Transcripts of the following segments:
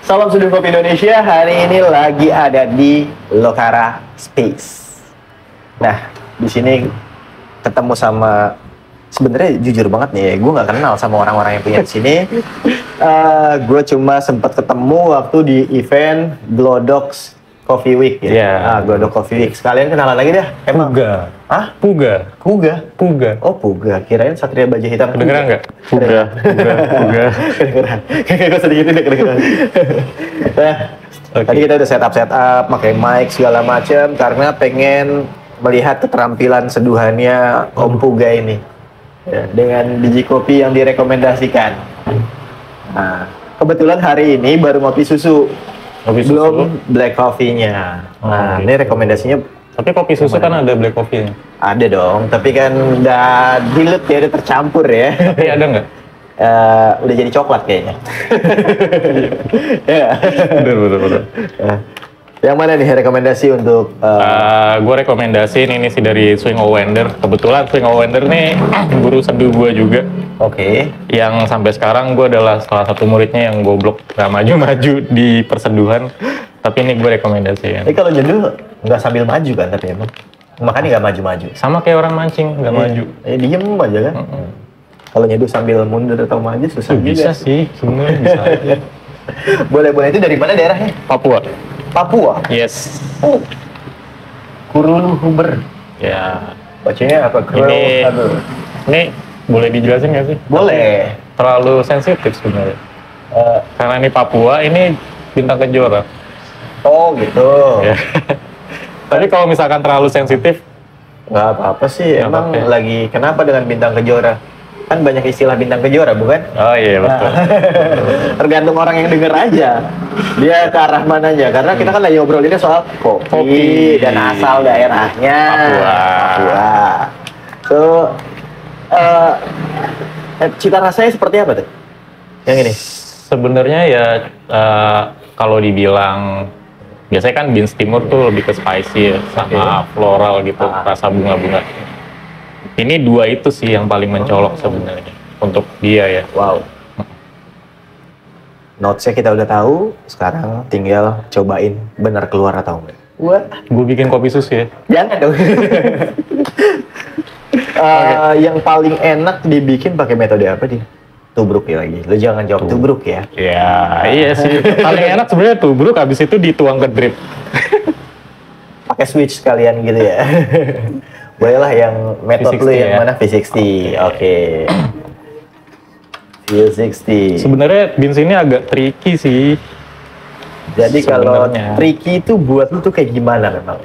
Salam Seduh Kopi Indonesia. Hari ini lagi ada di Lokara Space. Nah, di sini ketemu sama, sebenarnya jujur banget nih, gue nggak kenal sama orang-orang yang punya di sini. Gue cuma sempat ketemu waktu di event Glodox Coffee Week ya. Yeah. Glodox Coffee Week. Sekalian kenalan lagi dah. Emang? Puga. Hah? Puga. Puga? Puga. Oh, Puga. Kirain Satria Baja Hitam. Kedengeran nggak? Puga. Puga. Kedengeran. Kayak gue sedikit udah kedengeran. Nah, tadi kita udah setup, pakai mic segala macam karena pengen melihat keterampilan seduhannya Om Puga ini. Ya, dengan biji kopi yang direkomendasikan. Nah, kebetulan hari ini baru ngopi susu. Belum black coffee-nya. Nah, gitu. ini rekomendasinya. Tapi kopi susu kan ada black coffee-nya. Ada dong, tapi kan udah dilute ya, udah tercampur ya. Tapi ada nggak? Udah jadi coklat kayaknya. Ya. Bener. Yang mana nih rekomendasi untuk? Gue rekomendasiin ini sih dari Swing Wonder. Kebetulan Swing Wonder nih guru seduh gue juga. Oke. Yang sampai sekarang gue adalah salah satu muridnya yang goblok gak maju-maju di perseduhan. Tapi ini gue rekomendasiin. Tapi kalau nyeduh nggak sambil maju kan, tapi emang makanya nggak maju-maju. Sama kayak orang mancing, gak maju. Diem aja kan. Kalau nyeduh sambil mundur atau maju susah juga. Bisa sih, sebenarnya bisa aja. Boleh. Itu dari mana daerahnya? Papua. Papua. Yes. Oh. Kurulu Huber. Ya. Bacanya apa? Ini boleh dijelasin nggak sih? Boleh. Terlalu sensitif sebenarnya. Karena ini Papua, ini bintang kejora. Oh gitu. Ya. Tapi kalau misalkan terlalu sensitif, Nggak apa-apa sih. Nggak Emang apa-apa. lagi kenapa dengan bintang kejora? Kan banyak istilah bintang kejora, bukan? oh iya betul. Tergantung orang yang denger aja. Dia ke arah mananya. Karena kita kan lagi ngobrolinnya soal kopi, Kopi. dan asal daerahnya. Papua. So, cita rasanya seperti apa tuh? Yang ini? Sebenarnya ya kalau dibilang biasanya kan beans timur tuh lebih ke spicy ya, sama floral gitu, rasa bunga-bunga. Ini dua itu sih yang paling mencolok sebenarnya untuk dia ya. Wow. Notesnya kita udah tahu, sekarang tinggal cobain benar keluar atau enggak. Wah, Gue bikin kopi susu ya. jangan dong. Yang paling enak dibikin pakai metode apa dia? Tubruk ya lagi. Lu jangan jawab tubruk ya. Ya, iya sih. Paling enak sebenarnya tubruk, habis itu dituang ke drip. Pakai switch sekalian gitu ya. Bolehlah yang metode lu V60 yang ya. mana V60. Oke. V60. Sebenarnya beans ini agak tricky sih. Jadi kalau sebenarnya. tricky itu buat lu tuh kayak gimana memang?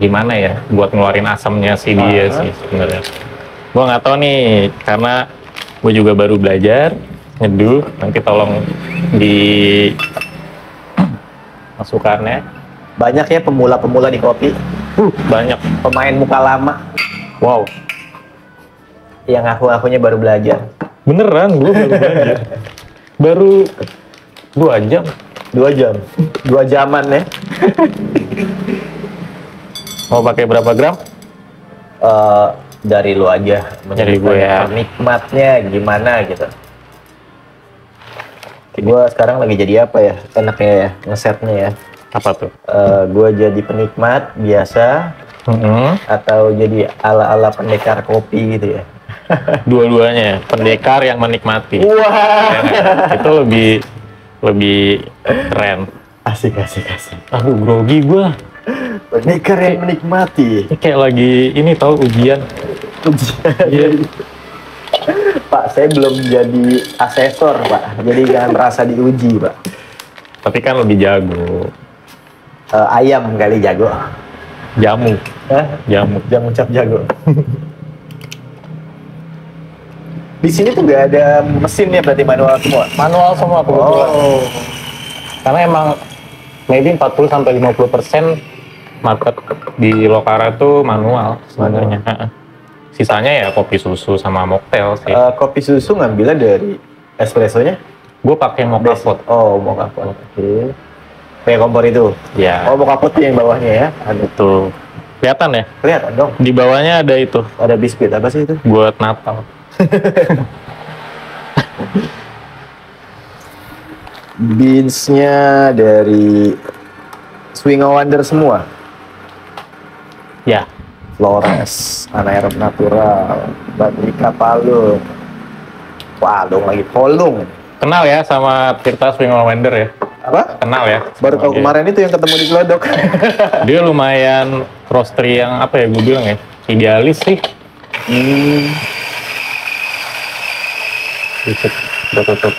Gimana ya buat ngeluarin asamnya sih dia sih sebenarnya. Gue nggak tahu nih karena gue juga baru belajar nyeduh. Nanti tolong di masukannya. Banyak ya pemula-pemula di kopi. Banyak. Pemain muka lama Wow. yang ngaku-ngakunya baru belajar. Beneran gue baru belajar. Baru 2 jam. 2 jam. 2 jaman ya. Mau pakai berapa gram? Dari lu aja. Dari gue ya. Nikmatnya gimana gitu. Gue sekarang lagi jadi apa ya? Enaknya ya, ngesetnya ya. Apa tuh? Gue jadi penikmat biasa atau jadi ala-ala pendekar kopi gitu ya. Dua-duanya. Pendekar yang menikmati. Wah. Ya nggak? Itu lebih keren. Asik. Aduh, grogi gue. Pendekar yang menikmati. Ini kayak lagi ini tahu ujian. Iya. Pak, saya belum jadi asesor, Pak. Jadi jangan merasa diuji, Pak. Tapi kan lebih jago. Ayam kali jago. Jamu. Hah? Jamu. Jamu cap jago. Di sini tuh nggak ada mesin ya, berarti manual semua. Manual semua kebetulan. Oh. Karena emang maybe 40-50% market di Lokara tuh manual sebenarnya. Sisanya ya kopi susu sama mocktail sih. Kopi susu ngambilnya dari espressonya? Gue pakai mocha pot. Oh, mocha pot. Oke. Kayak kompor itu? Ya. Oh, mocha pot yang bawahnya ya? Ada. Tuh. Kelihatan ya? Kelihatan dong. Di bawahnya ada itu Ada biskuit, apa sih itu? buat Natal. Beans-nya dari Swing Wonder semua. Ya, Flores, anaerob natural, Badrika Palung, Palung lagi Polung. kenal ya sama Tirta Swing Wonder ya? Apa? Kenal ya? Baru sama tahu dia. kemarin itu yang ketemu di Glodok. Dia lumayan roastery yang apa ya gue bilang ya, idealis sih.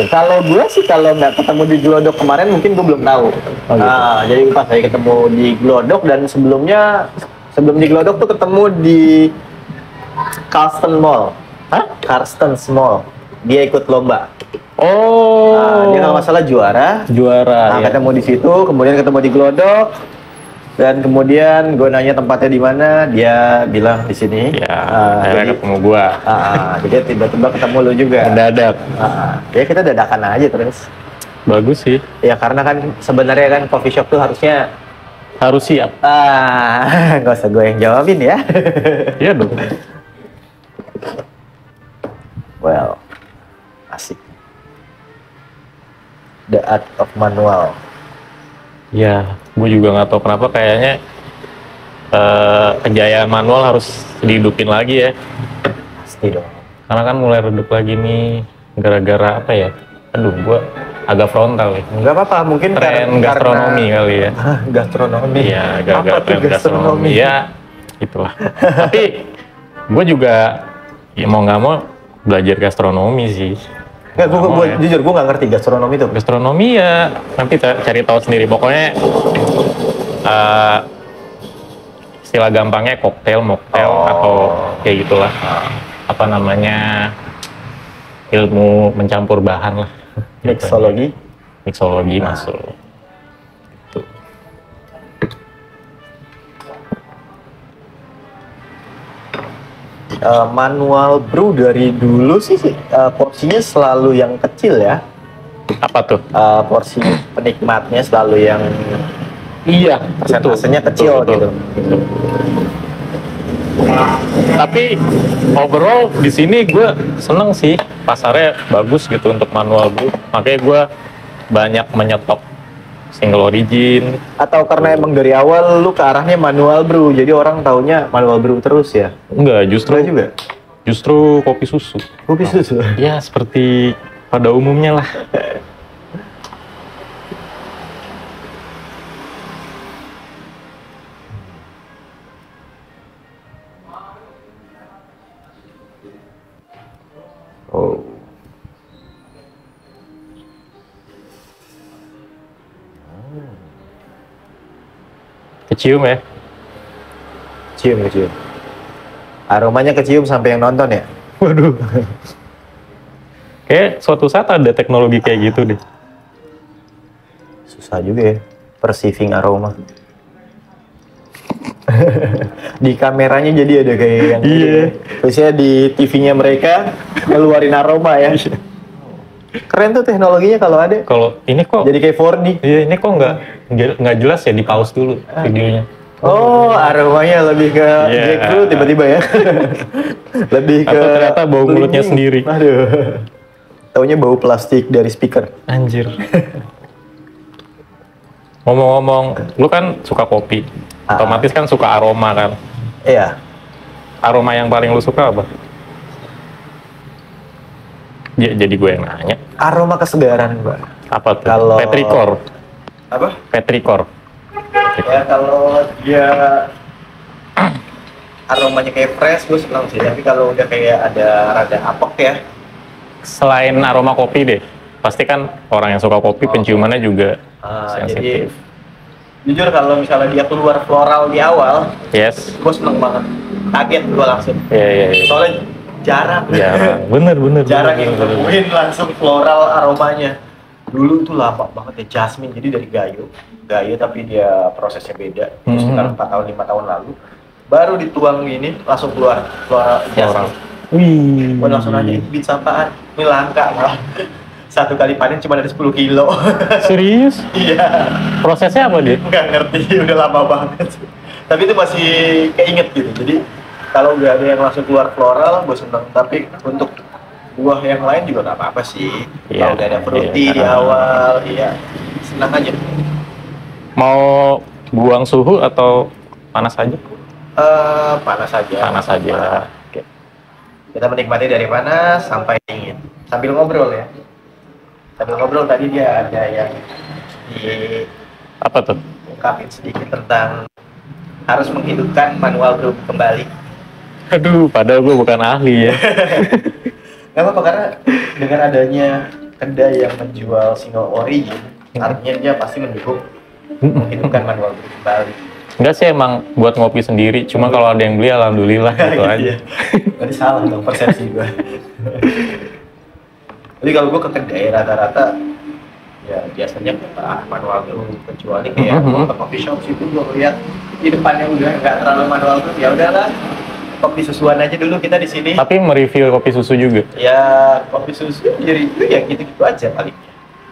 Kalau gue sih kalau nggak ketemu di Glodok kemarin mungkin gue belum tahu. Oh, gitu. Nah, jadi pas saya ketemu di Glodok dan sebelum di Glodok tuh ketemu di Carlston Mall. Hah? Carlston Mall. Dia ikut lomba. Oh, Nah, dia kalau nggak salah juara. juara Nah, ya. ketemu di situ, kemudian ketemu di Glodok. Dan kemudian gue nanya tempatnya di mana, dia bilang di sini. Ya, jadi, akhirnya ketemu gua. jadi tiba-tiba ketemu lu juga. Mendadak. Ya kita dadakan aja terus. Bagus sih. Ya karena kan sebenarnya kan coffee shop tuh harusnya Harus siap. nggak usah gue yang jawabin ya. Iya dong. Well, asik. The Art of Manual. Ya, gue juga nggak tahu kenapa kayaknya kejayaan manual harus dihidupin lagi ya. Pasti dong. Karena kan mulai redup lagi nih gara-gara apa ya? Aduh, gue agak frontal nih. Nggak apa-apa, mungkin Tren gastronomi kali ya. Gastronomi. Iya, gara-gara Apa tuh tren gastronomi. Ya, itulah. Tapi gue juga ya mau nggak mau belajar gastronomi sih. Nggak, gue ya. jujur gue nggak ngerti gastronomi tuh. Gastronomi ya nanti cari tahu sendiri. Pokoknya istilah gampangnya koktail, mocktail atau kayak gitulah. Apa namanya, ilmu mencampur bahan lah. Mixologi. Mixologi masuk. Tuh. Manual brew dari dulu sih porsinya selalu yang kecil ya. Apa tuh? Porsi penikmatnya selalu yang Iya, persentasenya kecil gitu. Tapi overall di sini gue seneng sih, pasarnya bagus gitu untuk manual brew. Makanya gue banyak menyetok single origin. Atau karena emang dari awal lu ke arahnya manual brew, jadi orang taunya manual brew terus ya? Enggak, justru Enggak juga? justru kopi susu. Kopi susu? Ya seperti pada umumnya lah. Oh. Kecium ya. Kecium. Aromanya kecium sampai yang nonton ya? Waduh. Kayak suatu saat ada teknologi kayak gitu deh. Susah juga ya, perceiving aroma. Di kameranya jadi ada kayak yang Iya. biasanya di TV-nya mereka ngeluarin aroma ya. Keren tuh teknologinya kalau ada. Kalau ini kok, Jadi kayak 4D. iya ini kok nggak jelas ya, di pause dulu videonya. Oh, aromanya lebih ke Iya. jackfruit tiba-tiba ya. Lebih ke Atau ternyata bau mulutnya belimbing. sendiri. Aduh. Taunya bau plastik dari speaker. Anjir. Ngomong-ngomong, lu kan suka kopi. Otomatis kan suka aroma kan. Iya. Aroma yang paling lu suka apa? Ya, jadi gue yang nanya. Aroma kesegaran, Mbak. Apa tuh? Kalau- Petricor. Apa? Petricor. Ya kalau dia aromanya kayak fresh, gue senang sih. Tapi kalau udah kayak ada rada apek ya, Selain aroma kopi deh. Pasti kan orang yang suka kopi penciumannya juga jadi sensitif. jujur kalau misalnya dia keluar floral di awal, Yes. gue seneng banget. Kaget gue langsung. Iya. Soalnya jarang. Jarang. Bener. Jarang yang bener. nemuin langsung floral aromanya. Dulu tuh lama banget ya jasmine, jadi dari gayo tapi dia prosesnya beda. Itu sekitar 4 tahun 5 tahun lalu baru dituang gini langsung keluar floral jasmine. Wih. Gue langsung nanya, ini beats apaan? Ini langka malah. Satu kali panen cuma ada 10 kilo. Serius? Iya, Prosesnya apa dia? nggak ngerti, udah lama banget. Tapi itu masih keinget gitu. Jadi kalau udah ada yang langsung keluar floral, gue seneng. Tapi untuk buah yang lain juga nggak apa-apa sih. Iya, Kalau udah ada fruity iya. di awal, iya senang aja. Mau buang suhu atau panas aja? Panas aja. Panas aja. Oke. Kita menikmati dari panas sampai dingin. Sambil ngobrol ya. Sambil ngobrol tadi dia ada yang Apa tuh? diungkapin sedikit tentang harus menghidupkan manual brew kembali. Aduh, padahal gue bukan ahli ya. Nggak apa-apa karena dengan adanya kedai yang menjual single origin, artinya dia pasti mendukung menghidupkan manual brew kembali. Enggak sih, emang buat ngopi sendiri. Cuma kalau ada yang beli, alhamdulillah gitu aja. Iya. Berarti salah dong persepsi gue. Jadi kalau gue ke kedai rata-rata ya biasanya manual brew, kecuali kayak gue ke coffee shop situ gue lihat di depannya udah nggak terlalu manual brew, ya udahlah kopi susuan aja dulu kita di sini. Tapi mereview kopi susu juga. Ya kopi susu jadi itu ya gitu-gitu aja paling.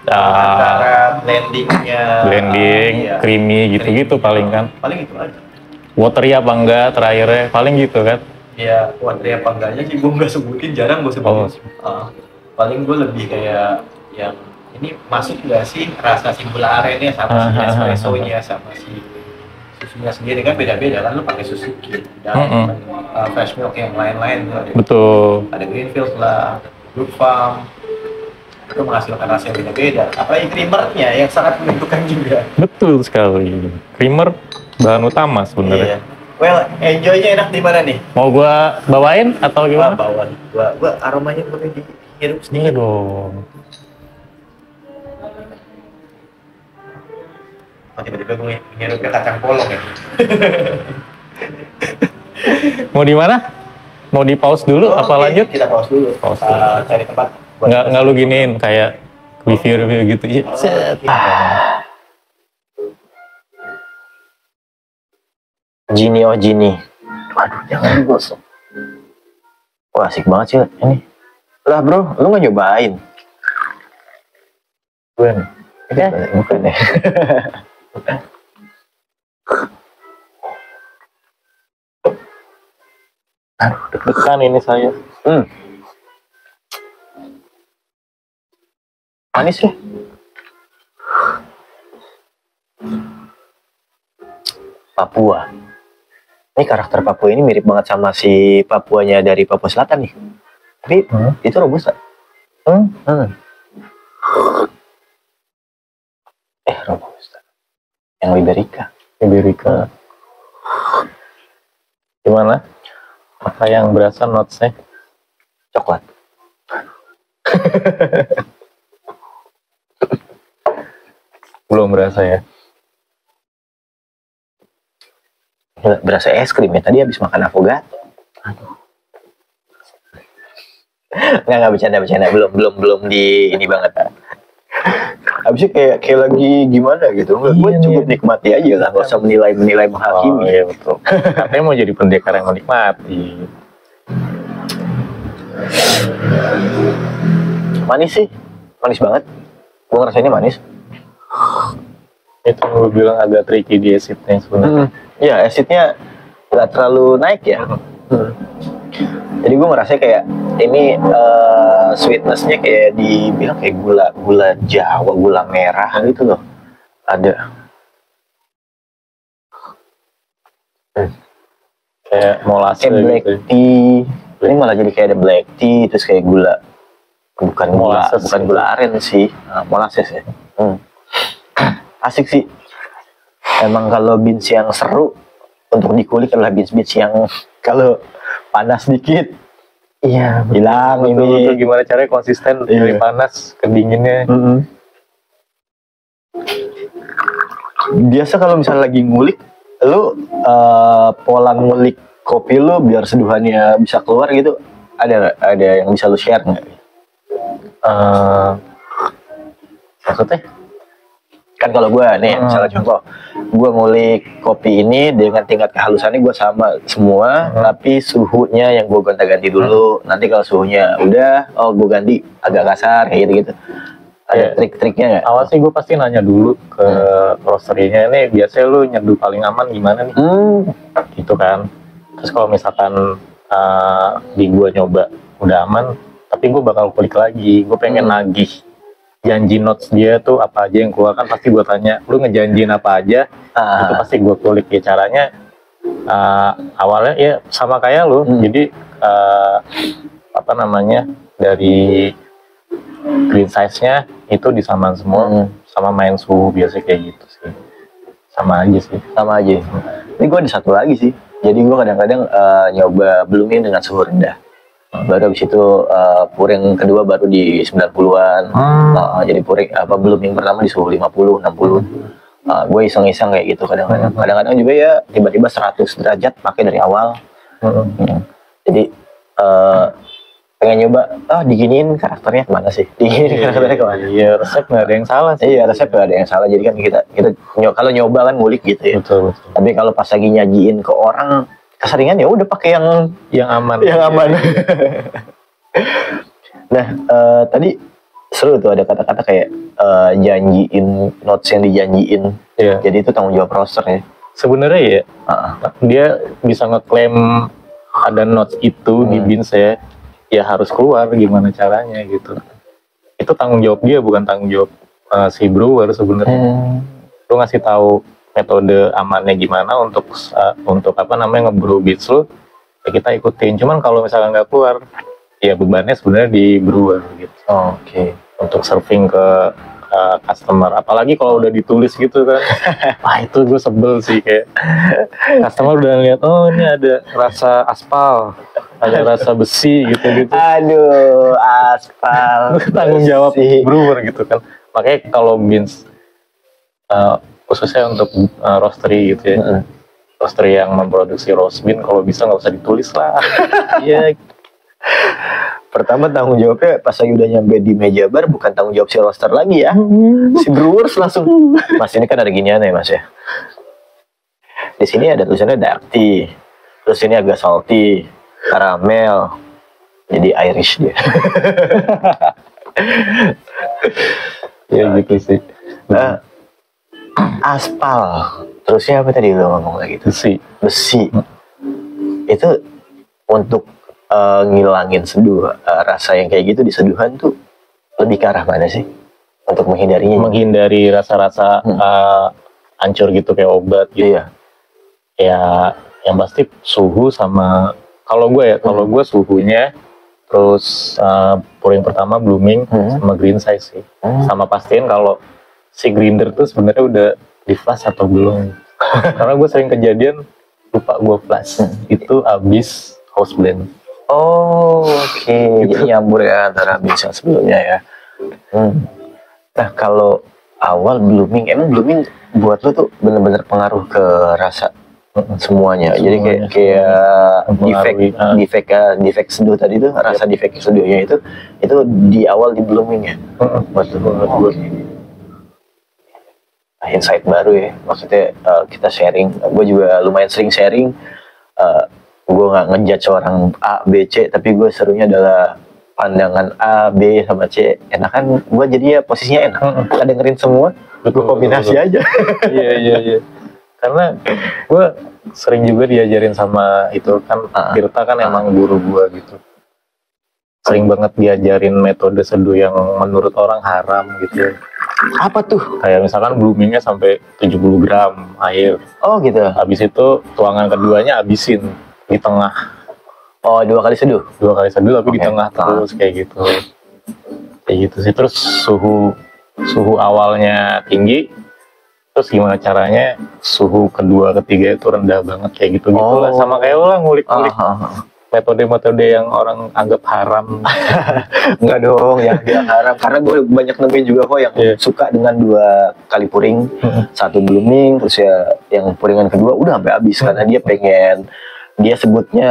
Antara blendingnya, Blending, iya, creamy gitu-gitu paling kan. Paling itu aja. Watery apa enggak terakhirnya, paling gitu kan. Ya watery apa enggaknya sih gue nggak sebutin, jarang gue sebutin. Paling gue lebih kayak yang ini masuk nggak sih rasa si gula arennya sama si espressonya sama si susunya sendiri, kan beda-beda kan, lu pakai susu kit dan fresh milk yang lain-lain tuh ada. Betul. Ada Greenfield lah, Brook Farm, itu menghasilkan rasa yang beda-beda. Apalagi creamernya yang sangat menentukan juga. Betul sekali. Creamer bahan utama sebenarnya. Iya. Well, enjoy-nya enak di mana nih? Mau gua bawain atau gimana? Bawaan. Gua aromanya boleh dihirup Ini sedikit. dong. Oh, tiba-tiba gue ngirupnya kacang polong ya. Mau di mana? Mau di pause dulu apa Oke, lanjut? Kita pause dulu. Pause dulu. Cari tempat. Nggak lu giniin kayak review gitu. Iya. Set. Gini oh Gini. Waduh, jangan digosok. Wah, asik banget sih ini. Lah bro, lu nggak nyobain? Bukan. Bukan ya. Aduh, deg-degan ini saya. Manis ya? Papua. Ini karakter Papua ini mirip banget sama si Papuanya dari Papua Selatan nih. Tapi itu robusta. Robusta. Yang Liberica. Gimana? Apa yang berasa notes-nya? Coklat. Belum berasa ya? Berasa es krim ya. Tadi habis makan avogato. Nggak bercanda. Belum di ini banget. Habisnya kayak lagi gimana gitu. Gue cukup nikmati aja lah. Nggak usah menilai menghakimi. Oh iya betul. Katanya mau jadi pendekar yang menikmati. Manis sih. Manis banget. Gue ngerasainnya manis. Itu gue bilang agak tricky di acidnya sebenarnya. Ya, acidnya nggak terlalu naik ya. Jadi gue ngerasa kayak ini sweetnessnya kayak dibilang kayak gula Jawa, gula merah gitu loh. Ada. Kayak molasses Kayak black gitu. tea. Ini malah jadi kayak ada black tea terus kayak gula. Bukan Molasses. bukan gula aren sih. Molasses ya. Asik sih. Emang kalau beans yang seru untuk dikulik adalah beans yang kalau panas dikit, Iya, hilang ini. betul. Gimana caranya konsisten dari panas ke dinginnya? Biasa kalau misalnya lagi ngulik, lu pola ngulik kopi lu biar seduhannya bisa keluar gitu, ada yang bisa lu share nggak? Maksudnya? Kan kalau gue nih, misalnya contoh, gue ngulik kopi ini dengan tingkat kehalusannya gue sama semua, tapi suhunya yang gue gonta-ganti dulu. Nanti kalau suhunya udah, gue ganti agak kasar kayak gitu-gitu. Ada trik-triknya nggak? Awal sih gue pasti nanya dulu ke roastery-nya, ini biasanya lu nyeduh paling aman gimana nih? Gitu kan. Terus kalau misalkan di gue nyoba udah aman, tapi gue bakal kulik lagi. Gue pengen nagih janji notes dia tuh apa aja yang keluar. Kan pasti gue tanya, lu ngejanjiin apa aja, itu pasti gue kulik. Ya caranya awalnya ya sama kayak lu, jadi apa namanya, dari green size-nya itu disamaan semua, sama main suhu biasa kayak gitu sih. Sama aja sih. Sama aja. Ini gue ada satu lagi sih. Jadi gue kadang-kadang nyoba blooming dengan suhu rendah. Baru habis itu pouring kedua baru di 90-an. Jadi pouring blooming pertama di suhu 50, 60. Gue iseng-iseng kayak gitu kadang-kadang. Kadang-kadang juga ya tiba-tiba 100 derajat pakai dari awal. Jadi pengen nyoba, diginiin karakternya kemana sih? Diginiin karakternya kemana? Iya, resep nggak ada yang salah sih. Iya, resep nggak ada yang salah. Jadi kan kita kalau nyoba kan ngulik gitu ya. Betul. Tapi kalau pas lagi nyajiin ke orang, keseringan ya udah pakai yang aman. Yang aman. Nah, tadi seru tuh ada kata-kata kayak janjiin notes yang dijanjiin. Iya. Jadi itu tanggung jawab roster ya. Sebenarnya ya, dia bisa ngeklaim ada notes itu di bins ya harus keluar gimana caranya gitu. Itu tanggung jawab dia, bukan tanggung jawab si brewer sebenarnya. Lu ngasih tahu metode amannya gimana untuk apa namanya ngebrew beans lu, ya kita ikutin. Cuman kalau misalnya nggak keluar, ya bebannya sebenarnya di brewer gitu. Oke. Untuk serving ke customer, apalagi kalau udah ditulis gitu kan. Itu gue sebel sih, kayak customer udah lihat, oh ini ada rasa aspal, ada rasa besi gitu. Aduh, aspal. Tanggung jawab brewer gitu kan. Makanya kalau beans khususnya untuk roastery gitu ya, roastery yang memproduksi roast bean, kalau bisa nggak usah ditulis lah. Iya. Pertama tanggung jawabnya pas lagi udah nyampe di meja bar, bukan tanggung jawab si roaster lagi ya. Si brewers langsung, Mas ini kan ada ginian ya Mas ya. Di sini ada tulisannya dark tea, terus ini agak salty, karamel, jadi Irish dia. Ya gitu sih. Aspal, terusnya apa tadi lo ngomong lagi? Besi. Itu untuk ngilangin seduh, rasa yang kayak gitu di seduhan tuh lebih ke arah mana sih? Untuk menghindarinya? Menghindari rasa-rasa hancur gitu kayak obat gitu. Iya. Ya yang pasti suhu sama, kalau gue suhunya, terus pouring pertama blooming sama green size sih. Sama pastiin kalau si grinder tuh sebenarnya udah di flash atau belum. Karena gue sering kejadian lupa gue flash, itu abis house blend. Oke. Jadi nyambur ya antara beans yang sebelumnya ya. Nah kalau awal blooming, emang blooming buat lo tuh bener-bener pengaruh ke rasa semuanya. Jadi kayak defect seduh tadi tuh, rasa defect seduhnya itu di awal di blooming ya. Buat lo. Insight baru ya, maksudnya kita sharing. Gue juga lumayan sering sharing. Gue nggak ngejudge orang A, B, C, tapi gue serunya adalah pandangan A, B, sama C. Enakan gue jadi ya posisinya enak. Kita dengerin semua, gue kombinasi aja. Iya. Karena gue sering juga diajarin sama itu kan, Tirta kan emang guru gue gitu. Sering banget diajarin metode seduh yang menurut orang haram gitu. Apa tuh? Kayak misalkan bloomingnya sampai 70 gram air. Oh gitu. Habis itu tuangan keduanya habisin di tengah. Oh, 2 kali seduh? 2 kali seduh tapi di tengah terus kayak gitu. Kayak gitu sih. Terus suhu awalnya tinggi, terus gimana caranya suhu kedua ketiga itu rendah banget kayak gitu gitulah. Sama kayak lo lah ngulik-ngulik metode-metode yang orang anggap haram. Enggak dong, yang bilang haram. Karena gue banyak nemuin juga kok yang suka dengan 2 kali pouring, 1 blooming, terus ya yang pouringan kedua udah sampai habis karena dia pengen, dia sebutnya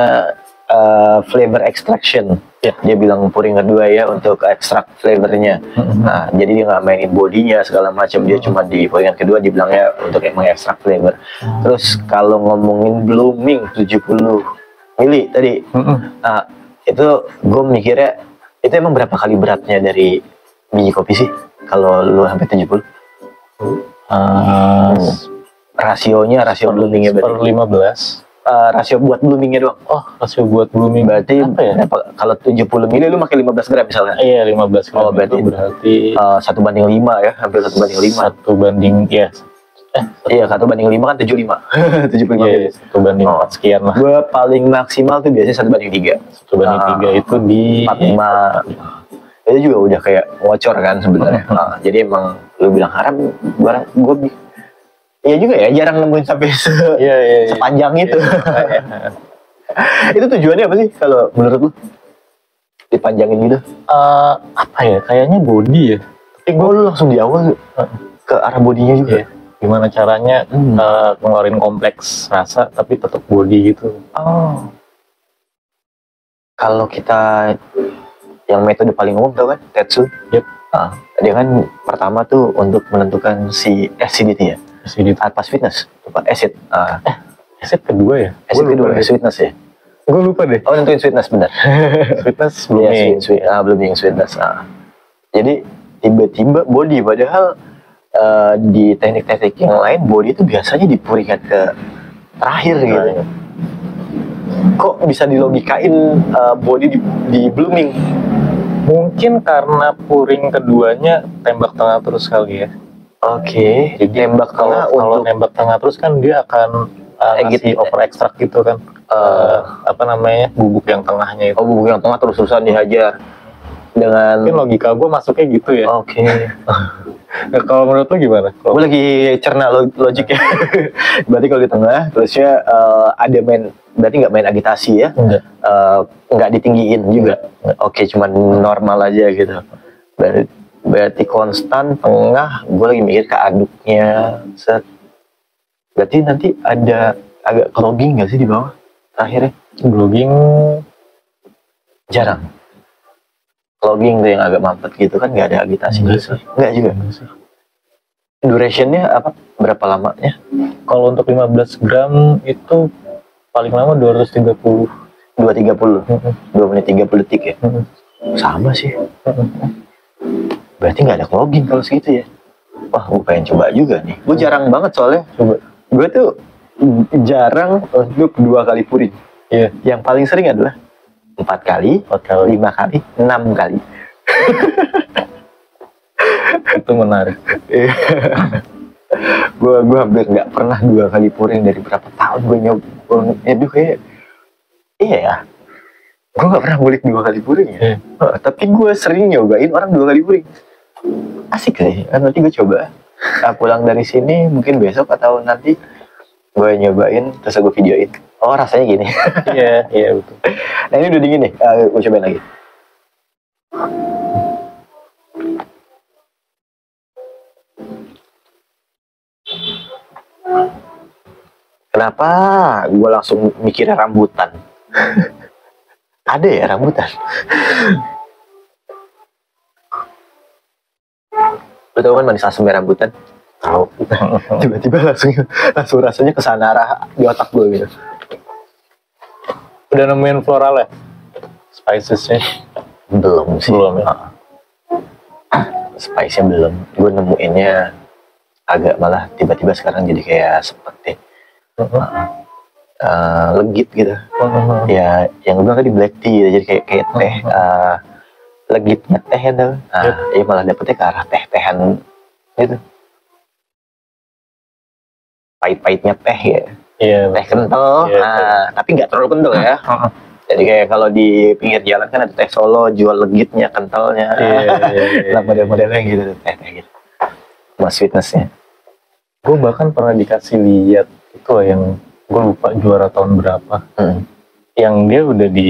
flavor extraction. Dia bilang pouring kedua ya untuk ekstrak flavornya. Nah, jadi dia nggak mainin bodinya segala macam. Dia cuma di pouringan kedua dibilangnya untuk mengekstrak flavor. Terus kalau ngomongin blooming 70 mili tadi, itu gue mikirnya itu emang berapa kali beratnya dari biji kopi sih? Kalau lu sampai 70? Rasio bloomingnya per 15. rasio buat bloomingnya doang. Oh, rasio buat blooming. Berarti apa ya? kalau 70 mili lu pakai 15 gram misalnya. Iya, 15 gram. Oh, berarti itu berarti 1:5 ya, hampir 1:5. 1 banding ya. Iya, 1:5 kan 75. 75 Iya, mili. 1 banding 4 sekian lah. Gue paling maksimal tuh biasanya 1:3. 1 banding 3 itu di 45. Itu juga udah kayak ngocor kan sebenarnya. Jadi emang lu bilang haram, barang gue iya juga ya, jarang nemuin sampai Iya. sepanjang itu. Iya. Itu tujuannya apa sih kalau menurut lu? Dipanjangin gitu? Apa ya? Kayaknya body ya. Tapi gue lu langsung di awal ke arah bodinya juga. Iya. Gimana caranya ngeluarin kompleks rasa tapi tetap body gitu. Oh. Kalau kita yang metode paling umum tau kan, Tetsu. Yep. Dia kan pertama tuh untuk menentukan si acidity ya. Acidity. Pas fitness, lupa acid. Acid kedua ya? Acid kedua, sweetness ya. Gue lupa deh. Oh, nentuin sweetness benar. Sweetness Belum blooming. blooming sweetness. Jadi tiba-tiba body, padahal di teknik-teknik yang lain body itu biasanya dipuringkan ke terakhir gitu. Kok bisa dilogikain body di blooming? Mungkin karena puring keduanya tembak tengah terus kali ya. Oke. Jadi Tembak tengah kalau untuk nembak tengah terus kan dia akan ngasih over extract gitu kan. Apa namanya, bubuk yang tengahnya itu. bubuk yang tengah terus-terusan dihajar dengan. Mungkin logika gue masuknya gitu ya. Oke. Nah, kalau menurut lu gimana? Gue lagi cerna logik ya. Berarti kalau di tengah terusnya ada berarti nggak main agitasi ya? Enggak. Nggak ditinggiin juga. Oke, cuman normal aja gitu. Berarti konstan tengah. Gue lagi mikir ke aduknya. Berarti nanti ada agak clogging nggak sih di bawah akhirnya? Blogging Jarang. Clogging tuh yang agak mampet gitu kan, nggak ada agitasi. Enggak sih. Nggak juga. Durationnya apa? Berapa lamanya? kalau untuk 15 gram itu paling lama 230. 2:30. 2 menit 30 detik ya? Sama sih. Berarti nggak ada clogging kalau segitu ya? Wah, gue pengen coba juga nih. Gue jarang banget soalnya. Gue tuh jarang untuk 2 kali puring. Iya. Yang paling sering adalah 4 kali, 5 kali, 6 kali. Itu menarik. Gue hampir nggak pernah 2 kali puring dari berapa tahun gue nyoba. Aduh kayak iya ya. Gue nggak pernah ngulik 2 kali puring ya. Tapi gue sering nyobain orang 2 kali puring. Asik sih. Nanti gue coba. Pulang dari sini mungkin besok atau nanti gue nyobain terus gue videoin. Oh, rasanya gini. Iya betul. Nah, ini udah dingin nih. Gue cobain lagi. Kenapa gue langsung mikirnya rambutan? Ada ya rambutan? Lu tau kan manis asamnya rambutan? Tahu. Tiba-tiba langsung rasanya kesana arah di otak gue gitu. Udah nemuin floral ya? Spicesnya? Belum sih. Belum ya? Spice-nya belum. Gue nemuinnya agak malah tiba-tiba sekarang jadi kayak seperti legit gitu. Ya, yang gue bilang tadi black tea, jadi kayak teh. Legitnya teh ya tuh. Ya malah dapetnya ke arah teh-tehan gitu. Pahit-pahitnya teh ya. Iya. Teh kental. Tapi nggak terlalu kental ya. Jadi kayak kalau di pinggir jalan kan ada teh Solo jual legitnya, kentalnya. Lah model-modelnya gitu, teh-teh gitu. Mas fitnessnya. Gue bahkan pernah dikasih lihat itu loh yang gue lupa juara tahun berapa. Yang dia udah di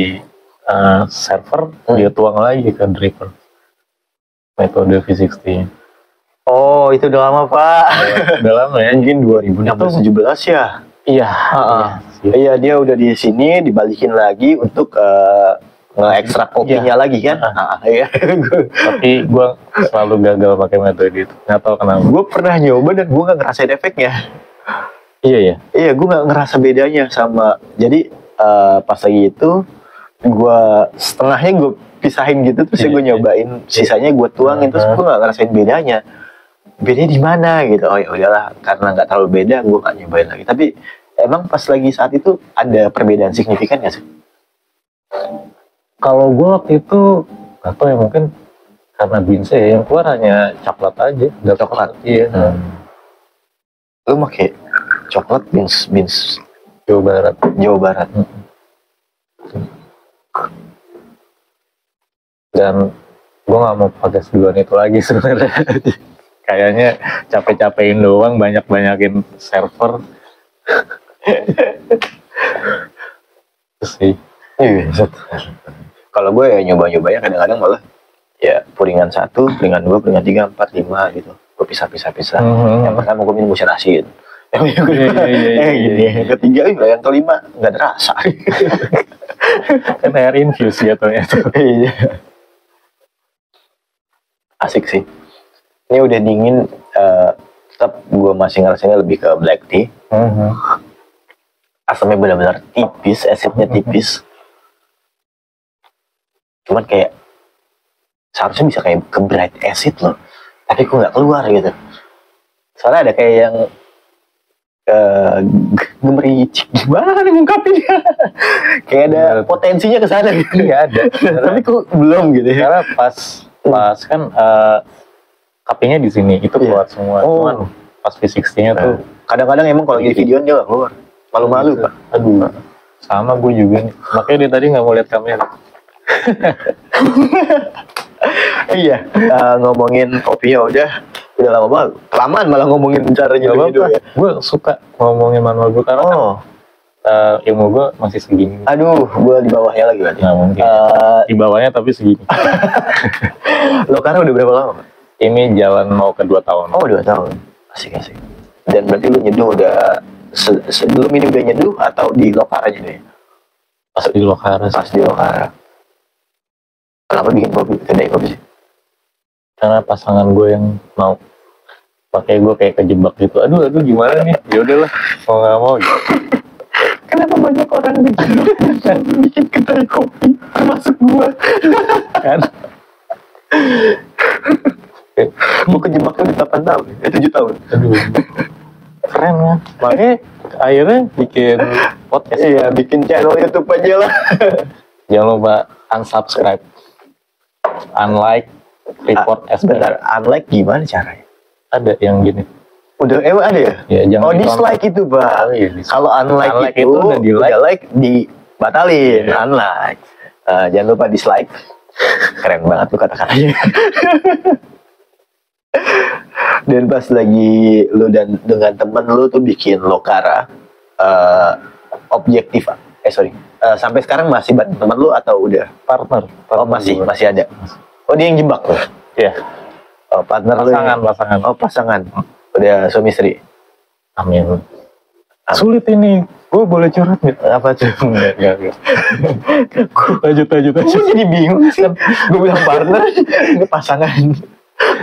server, dia tuang lagi ke dripper. Metode V60. Oh, itu udah lama, Pak. Udah lama ya. Mungkin 2016-17 ya. Iya. Iya, dia udah di sini dibalikin lagi untuk nge-ekstrak kopinya lagi kan. Iya. Tapi gue selalu gagal pakai metode itu. Nggak tahu kenapa. Gue pernah nyoba dan gue nggak ngerasain efeknya. Iya ya. Iya, gue nggak ngerasa bedanya sama. Jadi pas lagi itu gue setengahnya gue pisahin gitu, terus gue nyobain, sisanya gue tuangin, terus gue nggak ngerasain bedanya. Bedanya di mana gitu? Oh ya udahlah, karena nggak terlalu beda, gue nggak nyobain lagi. Tapi Emang pas lagi saat itu ada perbedaan signifikan nggak sih? Kalau gue waktu itu nggak tahu ya, mungkin karena beans yang keluar hanya coklat aja. Coklat. Iya. Lu pakai coklat beans Jawa Barat. Jawa Barat. Dan gue nggak mau pakai seduhan itu lagi sebenarnya. Kayaknya capek-capekin doang, banyak-banyakin server. Terus sih. Iya. Kalau gue ya nyoba-nyobanya kadang-kadang malah ya puringan 1, puringan 2, puringan 3, 4, 5 gitu. Gue pisah. Yang pertama gue minum mesin asin. Yang kedua, gini. Yang ketiga, yang kelima nggak ada rasa. Kan air infus jatuhnya tuh. Iya. Asik sih. Ini udah dingin, tetap gue masih ngerasainnya lebih ke black tea. Asamnya benar-benar tipis, acidnya tipis. Cuman kayak seharusnya bisa kayak ke bright acid loh, tapi kok nggak keluar gitu. Soalnya ada kayak yang gemericik, gimana nih ngungkapinnya? Kayak ada potensinya ke sana gitu. Iya ada. Tapi kok belum gitu ya? Karena pas kan cuppingnya di sini itu keluar semua. Oh. Cuman pas V60-nya tuh Kadang-kadang emang kalau di video dia nggak keluar. Malu-malu Pak. aduh, sama gue juga nih. Makanya dia tadi nggak mau lihat kamera. Iya, ngomongin kopi ya udah lama banget. Kelamaan malah ngomongin cara nyeduh ya. Gue suka ngomongin manual gue karena kan ilmu gue masih segini. Aduh, gue di bawahnya lagi berarti. Nah mungkin di bawahnya tapi segini. Lo karena udah berapa lama Pak? Ini jalan mau ke 2 tahun. Oh 2 tahun. Asik. Dan berarti lu nyeduh udah sebelum ini udah nyeduh atau di lokal aja deh? Pas di Lokara. Pas di lokal. Kenapa bikin kedai kopi sih? Karena pasangan gue yang mau. Pakai gue kayak kejebak gitu. Aduh gimana nih? Ya udahlah, mau nggak mau gitu. Kenapa banyak orang bikin kedai kopi termasuk gue? Kan? Gue kejebaknya udah 8 tahun, 7 tahun. Aduh. Keren ya. Makanya akhirnya bikin podcast. Iya, bikin channel YouTube aja lah. Jangan lupa unsubscribe, unlike, report, Sebentar, unlike gimana caranya? Ada yang gini. Udah emang ada ya? Ya, jangan dislike itu Bang. Oh, iya, dislike. Kalau unlike itu udah di like. udah like dibatalin. Unlike. Jangan lupa dislike. Keren banget tuh kata-katanya. Dan pas lagi lu dan dengan temen lu tuh bikin Lokara, objektif. Sampai sekarang masih bareng temen lu atau udah? Partner Oh masih ada. Oh dia yang jebak loh. Iya. Oh partner Pasangan. Oh pasangan. Udah suami istri. Amin. Sulit ini. Gue boleh curhat nih. Apa tuh? Enggak. Lanjut. Gue jadi bingung sih. Gue bilang partner, ini pasangan.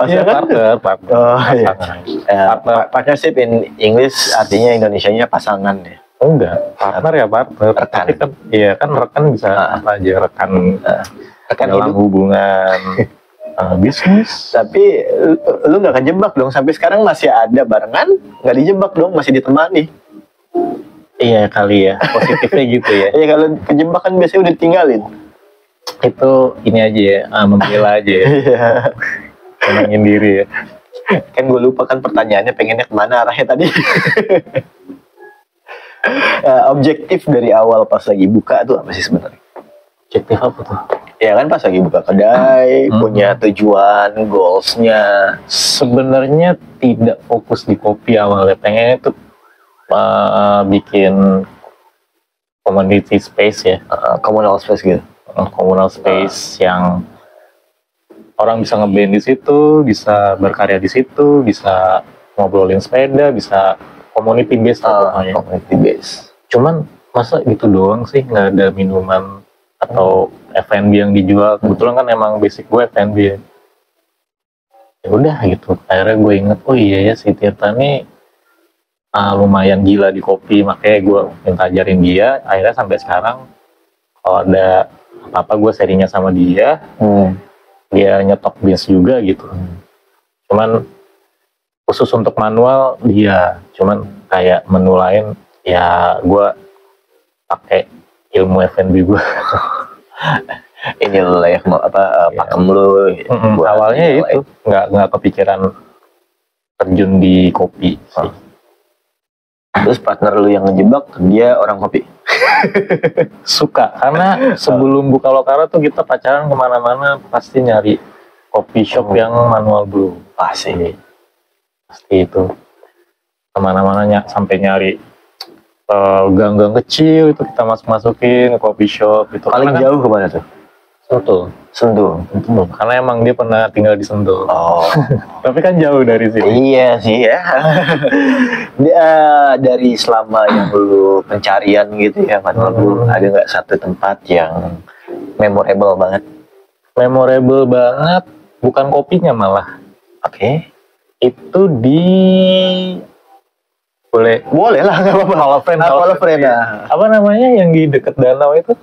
Iya, partner. Oh iya. Partner. Partnership in English artinya Indonesianya pasangan ya. Enggak, partner ya partner. Rekan. Tapi kan, iya kan rekan bisa apa aja rekan dalam hidup. hubungan bisnis. Tapi lu nggak kejebak dong sampai sekarang masih ada barengan, nggak dijebak dong, masih ditemani. Iya kali ya, positifnya gitu ya. Iya kalau kejebak kan biasanya udah tinggalin. Itu ini aja ya, membela aja ya. Iya. Menangin diri ya. Kan gue lupa kan pertanyaannya pengennya kemana arahnya tadi. Objektif dari awal pas lagi buka tuh apa sih sebenarnya? Objektif apa tuh? Ya kan pas lagi buka kedai, punya tujuan, goalsnya. Sebenarnya tidak fokus di kopi awalnya, pengennya tuh bikin community space ya, Communal space gitu. communal space yang orang bisa ngeband di situ, bisa berkarya di situ, bisa ngobrolin sepeda, bisa community based pokoknya. Community base. Cuman masa gitu doang sih, nggak ada minuman atau F&B yang dijual. Kebetulan kan emang basic gue F&B ya. Ya udah gitu. Akhirnya gue inget, oh iya ya si Tirta nih lumayan gila di kopi, makanya gue minta ajarin dia. Akhirnya sampai sekarang kalau ada apa-apa gue serinya sama dia. Dia nyetok beans juga gitu. Cuman khusus untuk manual dia, cuman kayak menu lain ya gue pakai ilmu F&B gue. Ini lo lah ya, pakem lo. Awalnya ya itu nggak kepikiran terjun di kopi sih. Terus partner lu yang ngejebak, dia orang kopi. Suka, karena sebelum buka Lokara tuh kita pacaran kemana-mana pasti nyari coffee shop yang manual brew. Pasti itu. Kemana-mana sampai nyari gang-gang kecil itu kita masukin ke coffee shop itu. Paling jauh kemana tuh? Sentul. Karena emang dia pernah tinggal di Sentul. Oh. Tapi kan jauh dari sini. Iya sih ya. Dari selama yang lu pencarian gitu ya, lu ada nggak satu tempat yang memorable banget? Memorable banget, bukan kopinya malah. Oke. Itu boleh lah, nggak apa-apa. Kalau friend. Apa namanya yang di dekat danau itu?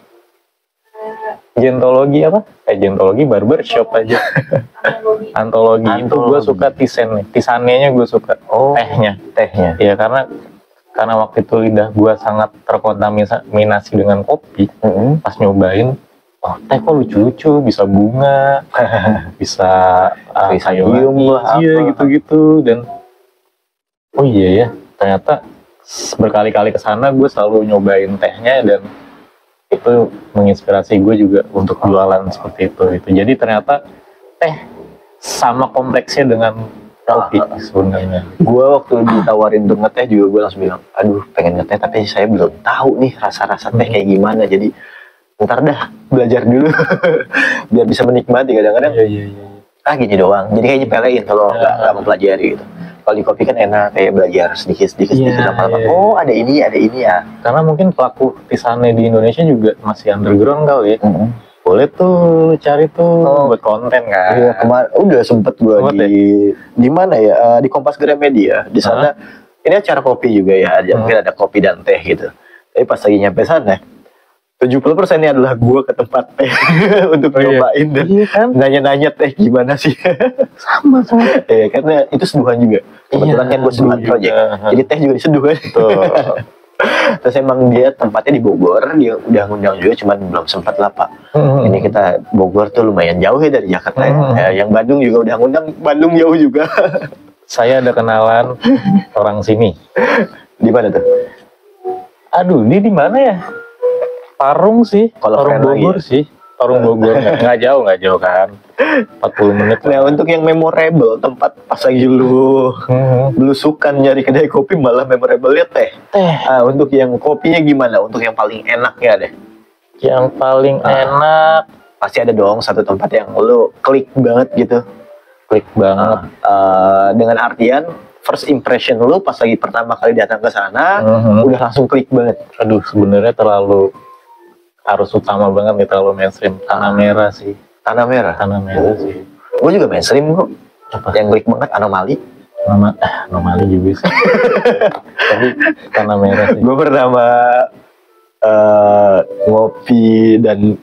Gentologi apa? Gentologi barbershop aja. Antologi itu gue suka tisannya gue suka. Tehnya. Ya karena waktu itu lidah gue sangat terkontaminasi dengan kopi. Pas nyobain, teh kok lucu-lucu, bisa bunga, bisa sayuran lah, gitu-gitu. Dan oh iya ya, ternyata berkali-kali kesana gue selalu nyobain tehnya dan itu menginspirasi gue juga untuk jualan seperti itu. Jadi ternyata teh sama kompleksnya dengan kopi sebenarnya. Gue waktu ditawarin untuk ngeteh juga gue langsung bilang, aduh pengen ngeteh tapi saya belum tahu nih rasa-rasa teh kayak gimana. Jadi ntar dah belajar dulu biar bisa menikmati. Kadang-kadang gini doang. Jadi kayak nyepelein kalau nggak mempelajari gitu. Kalau di kopi kan enak, kayak belajar sedikit lama-lama. Oh ada ini ya. Karena mungkin pelaku tisane di Indonesia juga masih underground kali. Boleh tuh cari tuh buat konten kan. Iya, udah sempet gue di mana ya, di Kompas Gramedia di sana. Ini acara kopi juga ya, mungkin ada kopi dan teh gitu. Tapi pas lagi nyampe sana 70%-nya adalah gue ke tempat teh untuk nyobain dan nanya-nanya teh gimana sih. Sama. Ya karena itu seduhan juga. Kebetulan kan gue seduhan project. Jadi teh juga diseduh kan. Terus emang dia tempatnya di Bogor, dia udah ngundang juga, cuman belum sempat lah Pak. Ini kita Bogor tuh lumayan jauh ya dari Jakarta. Yang Bandung juga udah ngundang, Bandung jauh juga. Saya ada kenalan orang sini. Di mana tuh? Aduh, ini di mana ya? Parung sih, Parung Bogor sih. Parung Bogor, nggak jauh kan. 40 menit. Nah untuk yang memorable, tempat pas lagi lu belusukan nyari kedai kopi malah memorable-nya teh. Untuk yang kopinya gimana? Untuk yang paling enaknya deh. Yang paling enak pasti ada dong satu tempat yang lu klik banget gitu. Klik banget. Dengan artian first impression lu pas lagi pertama kali datang ke sana udah langsung klik banget. Aduh sebenarnya harus utama banget nih, terlalu mainstream. Tanah Merah sih. Tanah Merah sih. Gue juga mainstream kok. Yang klik banget Anomali. Anomali juga sih. Tapi Tanah Merah sih. Gue pertama ngopi dan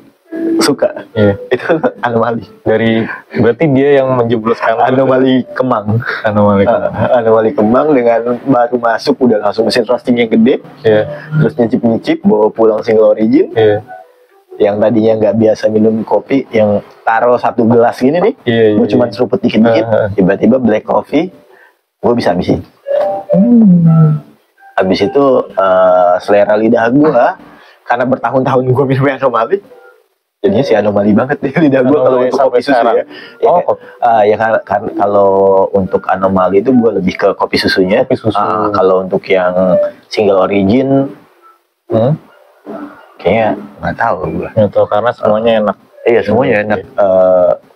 suka. Itu Anomali. Berarti dia yang menjebloskan Anomali Kemang. Anomali Kemang dengan baru masuk udah langsung mesin roasting yang gede. Terus nyicip bawa pulang single origin. Yang tadinya nggak biasa minum kopi, yang taruh satu gelas gini nih, gue cuma seruput dikit-dikit, tiba-tiba black coffee, gue bisa habisin. Habis itu selera lidah gue, karena bertahun-tahun gue minum Anomali, jadinya si Anomali banget nih lidah gue kalau untuk kopi susu ya. Kalau untuk Anomali itu gue lebih ke kopi susunya. Kalau untuk yang single origin, kayaknya nggak tahu gue. Karena semuanya enak. Iya semuanya enak.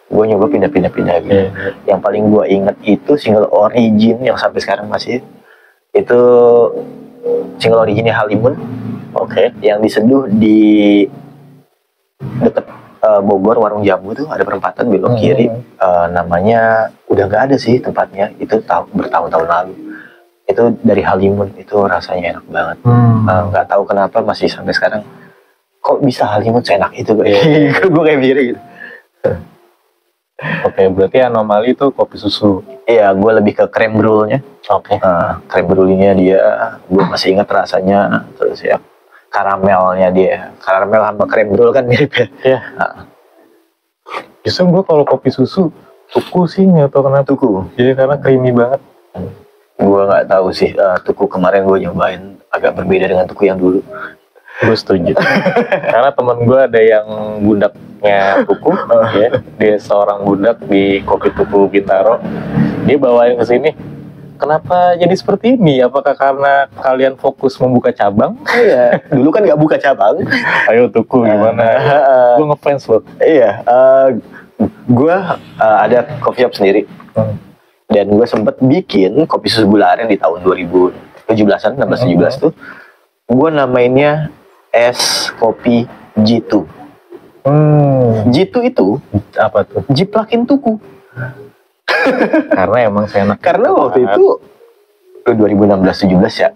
Gue nyoba pindah-pindah gitu. Yang paling gue inget itu single origin yang sampai sekarang masih itu single originnya Halimun. Yang diseduh di deket Bogor, warung jamu tuh ada perempatan belok kiri. Namanya udah nggak ada sih tempatnya. Itu bertahun-tahun lalu. Itu dari Halimun, itu rasanya enak banget. Nggak tahu kenapa masih sampai sekarang. Kok bisa Halimun seenak itu? Gue kayak mikir gitu. Berarti Anomali itu kopi susu. Iya, gue lebih ke krem brulnya. Oke. Krem brulnya dia, gue masih ingat rasanya. Terus ya karamelnya dia, karamel sama krem brul kan mirip ya. Iya. Justru gue kalau kopi susu tuku sih nggak tahu kenapa. Tuku. Jadi karena creamy banget. Gue nggak tahu sih. Tuku kemarin gue nyobain agak berbeda dengan tuku yang dulu. Gue setuju. Karena temen gue ada yang budaknya tuku, ya. Dia seorang budak di kopi tuku Bintaro. Dia bawain ke sini. Kenapa jadi seperti ini? Apakah karena kalian fokus membuka cabang? Iya. Dulu kan nggak buka cabang. Ayo tuku gimana? Gue ngefans loh. Iya. Gue ada coffee shop sendiri. Dan gue sempet bikin kopi susu gula aren di tahun 2017-an, 16-17 tuh. Gue namainnya es kopi Jitu. Jitu itu Apa tuh? jiplakin tuku. Karena emang seenak. Karena waktu itu 2016-17 ya.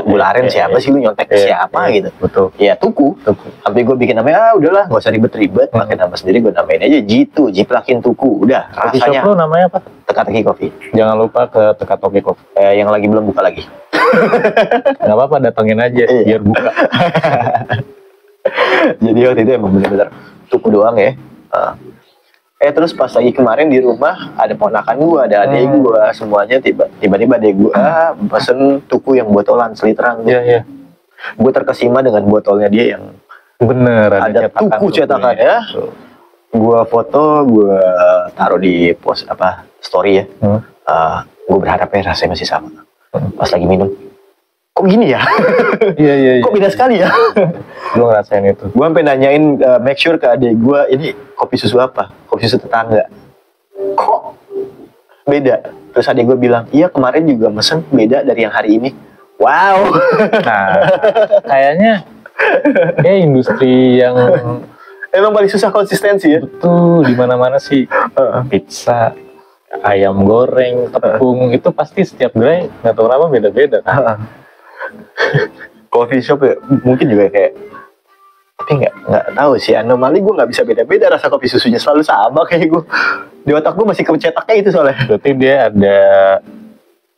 Gula aren siapa sih, lu nyontek ke siapa gitu. Betul. Ya tuku. Sampai gue bikin namanya, udahlah gak usah ribet-ribet, pakai nama sendiri, gue namain aja Jitu, jiplakin tuku. Udah, Coffee rasanya shop lu namanya apa? teka-teki kopi. Jangan lupa ke Teka-Teki Coffee. Yang lagi belum buka lagi. Gak apa-apa, datengin aja biar buka. Jadi waktu itu emang bener-bener tuku doang ya. Terus pas lagi kemarin di rumah ada ponakan gue, ada adik gue, semuanya tiba-tiba adik gue pesen tuku yang botolan seliteran. Iya. Gue terkesima dengan botolnya dia yang Bener, ada tuku cetakannya. Gue foto, gue taruh di post story ya. Gue berharap ya rasanya masih sama. Pas lagi minum, kok gini ya? Iya. Kok beda sekali ya? Gue ngerasain itu. Gue sampai nanyain, make sure ke adik gue, ini kopi susu apa? Kopi susu tetangga. Kok beda? Terus adik gue bilang, iya kemarin juga mesen beda dari yang hari ini. Wow. Nah, kayaknya industri yang Emang paling susah konsistensi ya? betul di mana-mana sih. Pizza, ayam goreng, tepung itu pasti setiap gerai nggak tahu kenapa beda-beda kan. Coffee shop ya, mungkin juga kayak, tapi nggak tahu sih, anomali gue nggak bisa beda-beda rasa kopi susunya, selalu sama kayak gue. Di otak gue masih kecetaknya itu soalnya. Berarti dia ada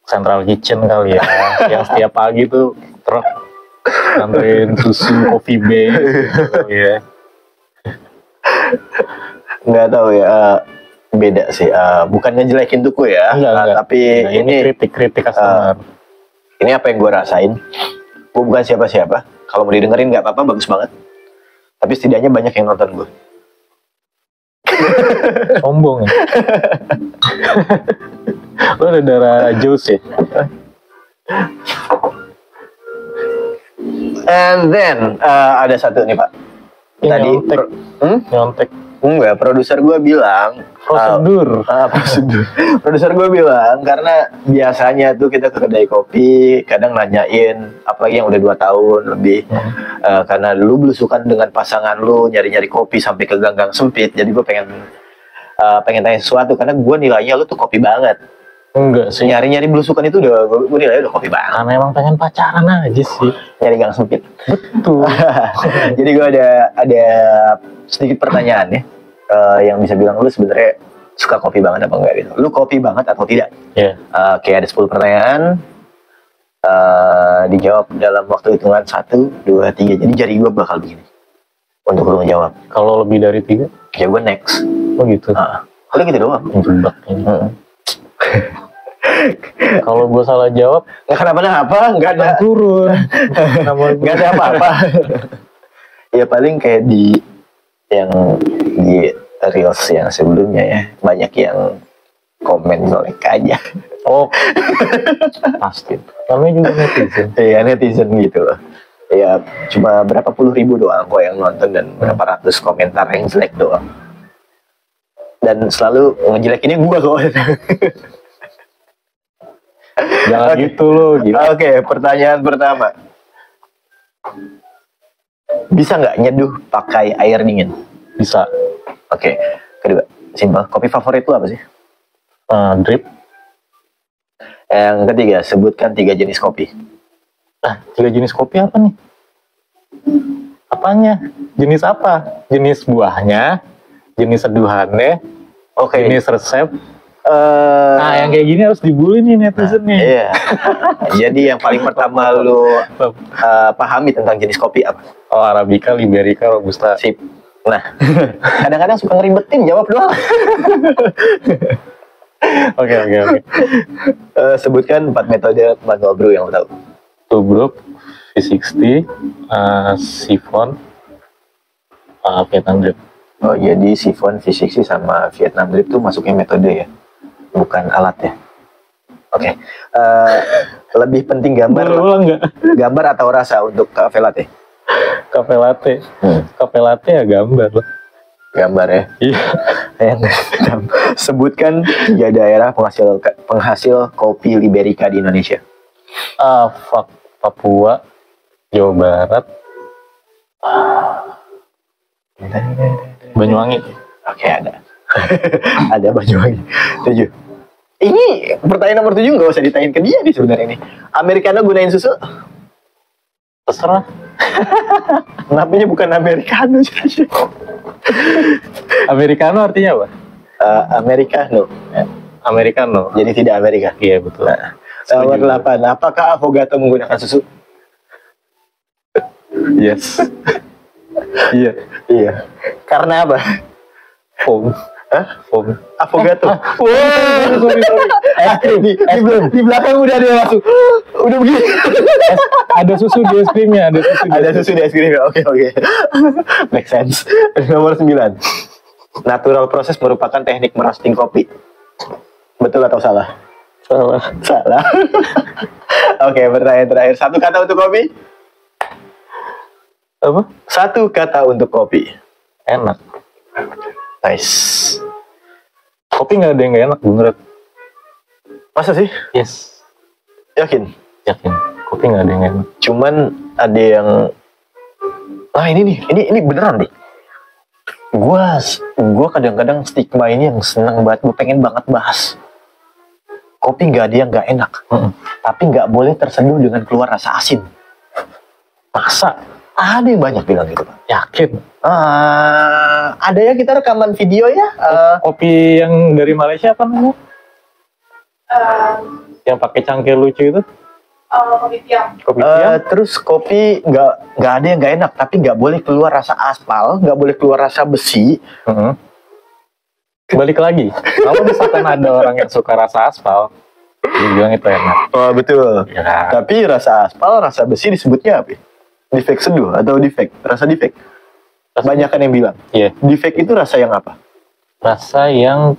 central kitchen kali ya, yang setiap pagi tuh truk nganterin susu coffee base gitu, ya. Nggak tahu ya, beda sih. Bukannya jelekin tuku ya, Enggak. tapi Nah, ini kritik customer. ini apa yang gue rasain. Gue bukan siapa-siapa. Kalau mau didengerin nggak apa-apa, bagus banget. Tapi setidaknya banyak yang nonton gue. Sombong ya. Lo ada darah Joes ya? And then ada satu nih Pak. Tadi Nyontek. Nyontek. enggak, produser gue bilang Prosedur. produser gue bilang karena biasanya tuh kita ke kedai kopi kadang nanyain apalagi yang udah 2 tahun lebih karena lu belusukan dengan pasangan lu nyari-nyari kopi sampai ke gang-gang sempit, jadi gue pengen tanya sesuatu karena gue nilainya lu tuh kopi banget. Enggak sih. Nyari-nyari belusukan itu udah gue nilainya udah kopi banget. Karena emang pengen pacaran aja sih. Nyari gang sempit. Betul. Jadi gue ada sedikit pertanyaan ya, yang bisa bilang lu sebenarnya suka kopi banget apa enggak gitu. Lu kopi banget atau tidak? Iya. Kayak ada 10 pertanyaan, dijawab dalam waktu hitungan 1, 2, 3. Jadi jari gue bakal begini untuk lu ngejawab. Kalau lebih dari 3? Ya gue next. Oh gitu. Udah gitu doang. Jebak ini. Kalau gue salah jawab, Nggak kenapa-napa, nggak ada turun. nggak ada apa-apa. Ya paling kayak di reels yang sebelumnya ya, banyak yang komen solek aja. Oh, pasti. Namanya juga netizen. Iya, netizen gitu loh. Ya cuma berapa puluh ribu doang kok yang nonton dan berapa ratus komentar yang jelek doang. Dan selalu ngejelekinnya gua kok. Jangan gitu loh. Oke, pertanyaan pertama. Bisa nggak nyeduh pakai air dingin? Bisa. Oke. Kedua, simpel. Kopi favorit itu apa sih? Drip. Yang ketiga, sebutkan 3 jenis kopi. 3 jenis kopi apa nih? Apanya? Jenis apa? Jenis buahnya, jenis seduhannya, Oke. jenis resep, Nah, yang kayak gini harus dibully nih netizen nih. Iya. Jadi yang paling pertama lu pahami tentang jenis kopi apa? Oh, Arabica, Liberica, Robusta. Sip. Nah, kadang-kadang suka ngeribetin, jawab doang. Oke. Sebutkan 4 metode manual brew yang lo tahu. Tubruk, V60, Siphon, Vietnam Drip. Oh, jadi Siphon, V60 sama Vietnam Drip tuh masuknya metode ya, bukan alat ya. Oke. Lebih penting Ulang nggak? gambar atau rasa untuk cafe latte? Cafe latte. Cafe latte ya gambar lah. Gambar ya. Iya. Sebutkan 3 daerah penghasil kopi Liberica di Indonesia. Papua, Jawa Barat, Banyuwangi. Oke, ada. Ada Banyuwangi. 7. Ini pertanyaan nomor 7 nggak usah ditanyain ke dia nih sebenarnya ini. Americano gunain susu? Terserah. Namanya bukan Americano sih. Americano artinya apa? Americano. Americano. Jadi tidak Amerika. Iya betul. Nomor 8. Apakah Affogato menggunakan susu? Yes. Iya. Iya. Karena apa? Foam. Hah? Foam. Affogato. Sorry. Es krim. Di belakang udah ada masuk. Udah begini. Ada susu di es krimnya. Ada susu di es krim. Oke. Make sense. Nomor 9. Natural proses merupakan teknik merosting kopi. Betul atau salah? Salah. Oke, pertanyaan terakhir. 1 kata untuk kopi? Apa? 1 kata untuk kopi. Enak. Nice. Kopi nggak ada yang nggak enak bener. Masa sih? Yes. Yakin? Yakin. Kopi nggak ada yang nggak enak. Cuman ada yang ini beneran deh. Gua kadang-kadang stigma ini yang seneng banget. Gue pengen banget bahas. Kopi nggak ada yang nggak enak. Tapi nggak boleh terseduh dengan keluar rasa asin. Masa? Ada yang banyak bilang gitu, Pak. Yakin. Ada ya, kita rekaman video ya. Kopi yang dari Malaysia apa namanya? Yang pakai cangkir lucu itu? Kopi tiam. Kopi tiam. Terus kopi nggak ada yang nggak enak, tapi nggak boleh keluar rasa aspal, nggak boleh keluar rasa besi. Balik lagi. Kalau misalkan ada orang yang suka rasa aspal, dia bilang itu enak. Oh betul. Ya. Tapi rasa aspal, rasa besi disebutnya apa? Defek seduh atau defek? Rasa defek. Banyak kan yang bilang. Iya. Defek itu rasa yang apa? Rasa yang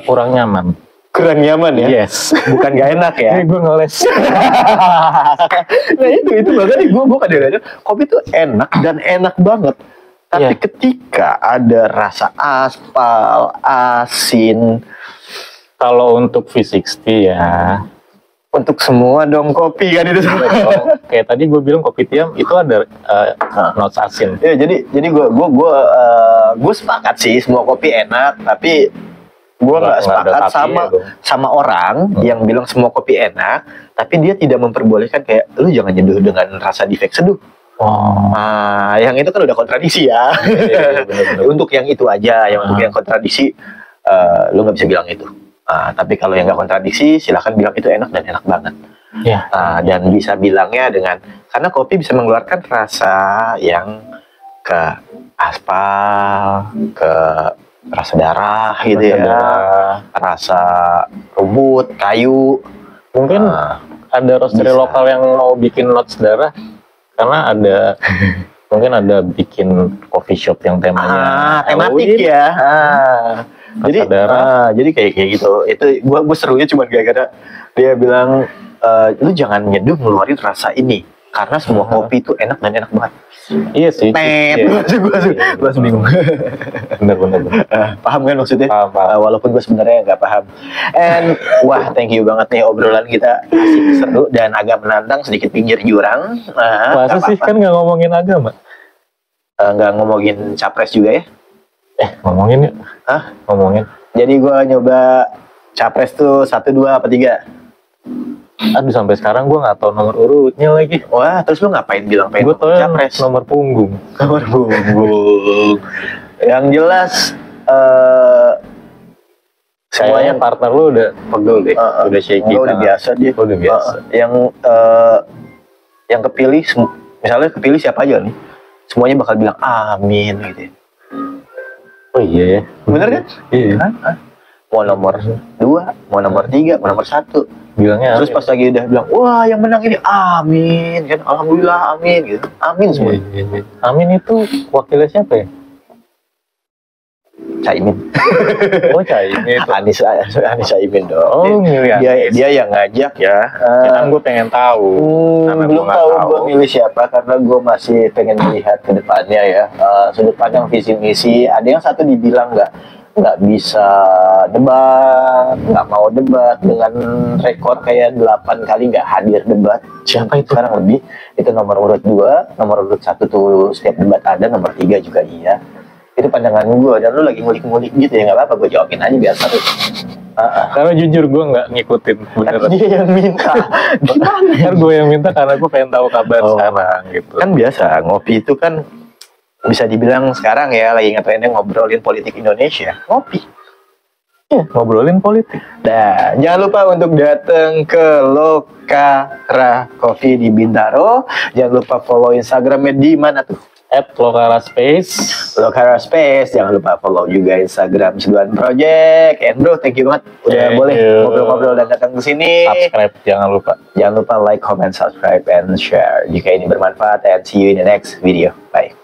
kurang nyaman. Kurang nyaman ya? Yes. Bukan gak enak ya? Ini gue ngeles. Nah itu makanya gue kadang-kadang kopi itu enak dan enak banget. Tapi ketika ada rasa aspal, asin. Kalau untuk V60 ya. Untuk semua dong kopi kan itu. Kayak tadi gue bilang kopi tiam itu ada notes asin. Ya jadi gue sepakat sih semua kopi enak, tapi gue nggak sepakat sama orang yang bilang semua kopi enak, tapi dia tidak memperbolehkan kayak lu jangan nyeduh dengan rasa defek seduh. Yang itu kan udah kontradiksi ya. Bener. Untuk yang itu aja, yang untuk yang kontradiksi, lu nggak bisa bilang itu. Tapi kalau yang nggak kontradiksi, silahkan bilang itu enak dan enak banget. Ya. Dan bisa bilangnya dengan, karena kopi bisa mengeluarkan rasa yang ke aspal, ke rasa darah gitu ya, rasa rumput, kayu. Mungkin ada roastery lokal yang mau bikin notes darah, karena ada mungkin ada bikin coffee shop yang temanya tematik ya. Jadi kayak gitu. Itu gue serunya cuma gara-gara dia bilang lu jangan nyeduh ngeluarin rasa ini karena semua kopi itu enak dan enak banget. Iya sih. Gue bingung. Bener. Paham kan maksudnya? Paham. Walaupun gue sebenarnya nggak paham. And thank you banget nih, obrolan kita asik, seru dan agak menantang, sedikit pinggir jurang. Masa sih kan nggak ngomongin agama? Nggak ngomongin capres juga ya? Ngomongin yuk. Ngomongin. Jadi gue nyoba capres tuh 1, 2, apa 3? Aduh, sampai sekarang gue nggak tahu nomor urutnya lagi. Wah, terus lu ngapain bilang pengen Gue tahu capres? nomor punggung. Nomor punggung. Yang jelas Kayaknya partner lu udah pegel deh, udah shaky. Udah biasa dia. Udah biasa. Yang kepilih, misalnya kepilih siapa aja nih, semuanya bakal bilang amin gitu ya. Oh iya ya. Bener kan? Iya. Mau nomor 2, mau nomor 3, mau nomor 1. Bilangnya Terus pas lagi udah bilang, wah yang menang ini amin kan, alhamdulillah amin gitu, amin semua. Amin itu wakilnya siapa ya? Caimin. Oh Caimin itu. Anies Caimin dong. Oh milih Dia yang ngajak ya. Kan gue pengen tahu. Karena Belum gua nggak tahu gue milih siapa karena gue masih pengen melihat ke depannya ya. Sudut pandang visi misi. Ada yang satu dibilang nggak bisa debat, nggak mau debat dengan rekor kayak 8 kali nggak hadir debat. Siapa itu? Sekarang lebih. Itu nomor urut 2, nomor urut 1 tuh setiap debat ada, nomor 3 juga iya. Itu pandangan gue, dan lu lagi ngulik-ngulik gitu ya, nggak apa-apa, gue jawabin aja biar seru. Karena jujur gue nggak ngikutin beneran. Dia yang minta. Gimana? Kan gue yang minta karena gue pengen tahu kabar sekarang gitu. Kan biasa, ngopi itu kan bisa dibilang sekarang ya, lagi ngetrennya ngobrolin politik Indonesia. Ngopi. Ya, ngobrolin politik. Nah, jangan lupa untuk datang ke Lokara Coffee di Bintaro. Jangan lupa follow Instagramnya di mana tuh? @lokaraspace. Lokara Space. Jangan lupa follow juga Instagram Seduhan Project. And bro, thank you banget udah Thank boleh you. ngobrol-ngobrol dan datang ke sini. Subscribe jangan lupa. Jangan lupa like, comment, subscribe, and share jika ini bermanfaat. And see you in the next video. Bye.